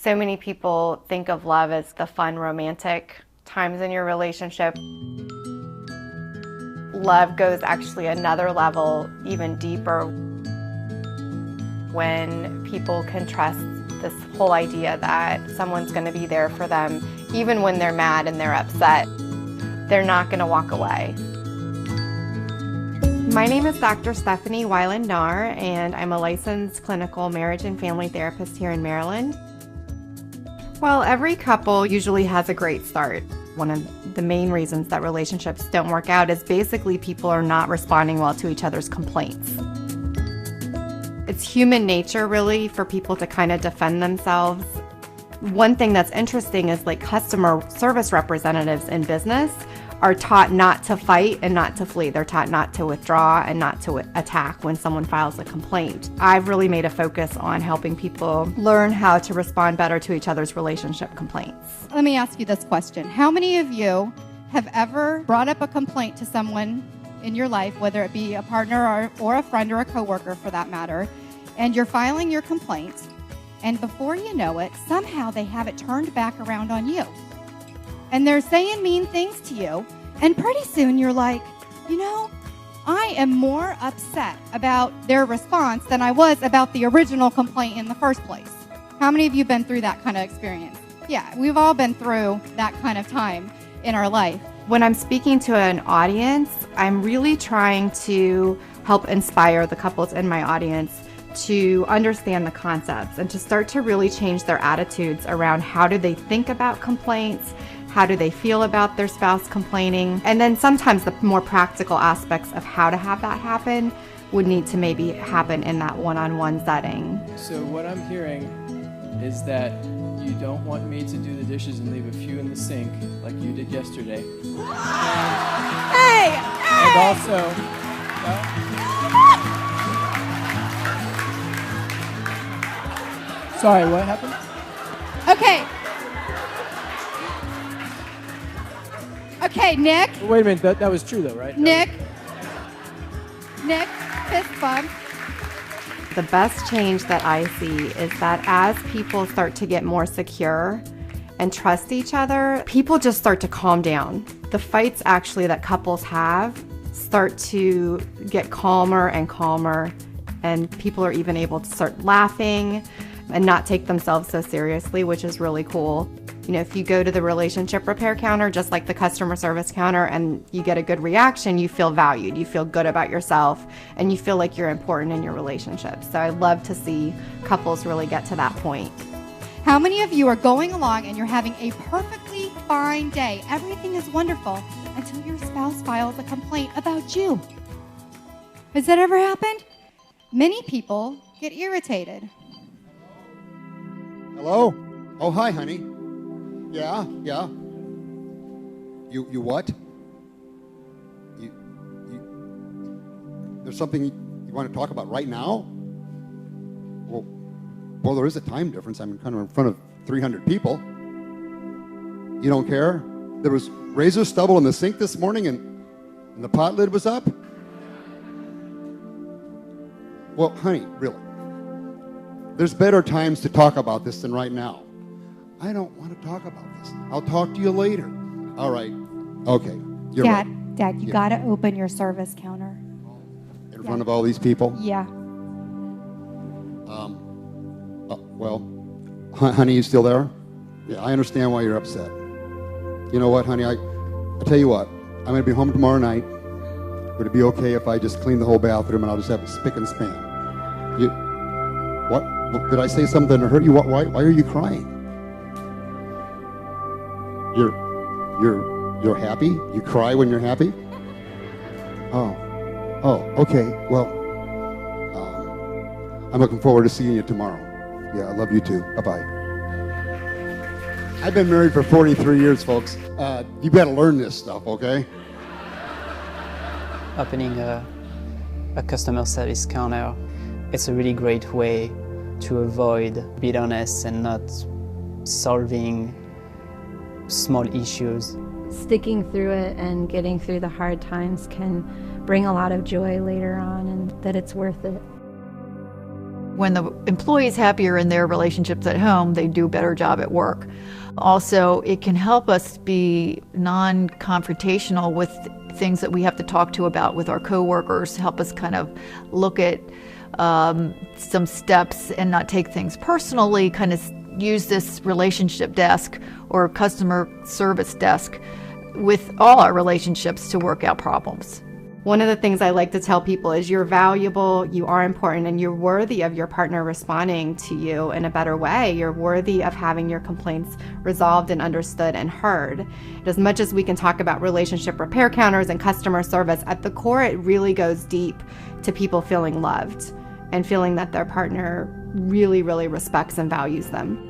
So many people think of love as the fun, romantic times in your relationship. Love goes actually another level, even deeper, when people can trust this whole idea that someone's going to be there for them, even when they're mad and they're upset. They're not going to walk away. My name is Dr. Stephanie Weiland Knarr, and I'm a licensed clinical marriage and family therapist here in Maryland. Well, every couple usually has a great start. One of the main reasons that relationships don't work out is basically people are not responding well to each other's complaints. It's human nature, really, for people to kind of defend themselves. One thing that's interesting is like customer service representatives in business are taught not to fight and not to flee. They're taught not to withdraw and not to attack when someone files a complaint. I've really made a focus on helping people learn how to respond better to each other's relationship complaints. Let me ask you this question. How many of you have ever brought up a complaint to someone in your life, whether it be a partner or a friend or a coworker for that matter, and you're filing your complaint, and before you know it, somehow they have it turned back around on you? And they're saying mean things to you, and pretty soon you're like, you know, I am more upset about their response than I was about the original complaint in the first place. How many of you have been through that kind of experience? Yeah, we've all been through that kind of time in our life. When I'm speaking to an audience, I'm really trying to help inspire the couples in my audience to understand the concepts and to start to really change their attitudes around how do they think about complaints, how do they feel about their spouse complaining, and then sometimes the more practical aspects of how to have that happen would need to maybe happen in that one-on-one setting. So what I'm hearing is that you don't want me to do the dishes and leave a few in the sink like you did yesterday. And also, sorry, what happened? Okay, Nick. Wait a minute, that was true though, right? Nick, fist bump. The best change that I see is that as people start to get more secure and trust each other, people just start to calm down. The fights actually that couples have start to get calmer and calmer, and people are even able to start laughing and not take themselves so seriously, which is really cool. You know, if you go to the relationship repair counter, just like the customer service counter, and you get a good reaction, you feel valued, you feel good about yourself, and you feel like you're important in your relationship. So I love to see couples really get to that point. How many of you are going along and you're having a perfectly fine day? Everything is wonderful until your spouse files a complaint about you. Has that ever happened? Many people get irritated. Hello? Oh, hi, honey. Yeah. You what? You there's something you want to talk about right now? Well, there is a time difference. I'm kind of in front of 300 people. You don't care? There was razor stubble in the sink this morning and the pot lid was up? Well, honey, really. There's better times to talk about this than right now. I don't want to talk about this. I'll talk to you later. All right. Okay. You're right. Dad, you got to open your service counter. In front of all these people? Yeah. Well, honey, you still there? Yeah, I understand why you're upset. You know what, honey? I tell you what. I'm going to be home tomorrow night. Would it be okay if I just clean the whole bathroom and I'll just have it spick and span? What? Did I say something to hurt you? Why are you crying? You're happy? You cry when you're happy? Oh, okay. Well, I'm looking forward to seeing you tomorrow. Yeah, I love you too. Bye-bye. I've been married for 43 years, folks. You better learn this stuff, okay? Opening a customer service counter, it's a really great way to avoid bitterness and not solving small issues. Sticking through it and getting through the hard times can bring a lot of joy later on, and that it's worth it. When the employee's happier in their relationships at home, they do a better job at work. Also, it can help us be non-confrontational with things that we have to talk to about with our coworkers, help us kind of look at some steps and not take things personally, kind of use this relationship desk or customer service desk with all our relationships to work out problems. One of the things I like to tell people is you're valuable, you are important, and you're worthy of your partner responding to you in a better way. You're worthy of having your complaints resolved and understood and heard. As much as we can talk about relationship repair counters and customer service, at the core it really goes deep to people feeling loved and feeling that their partner really, really respects and values them.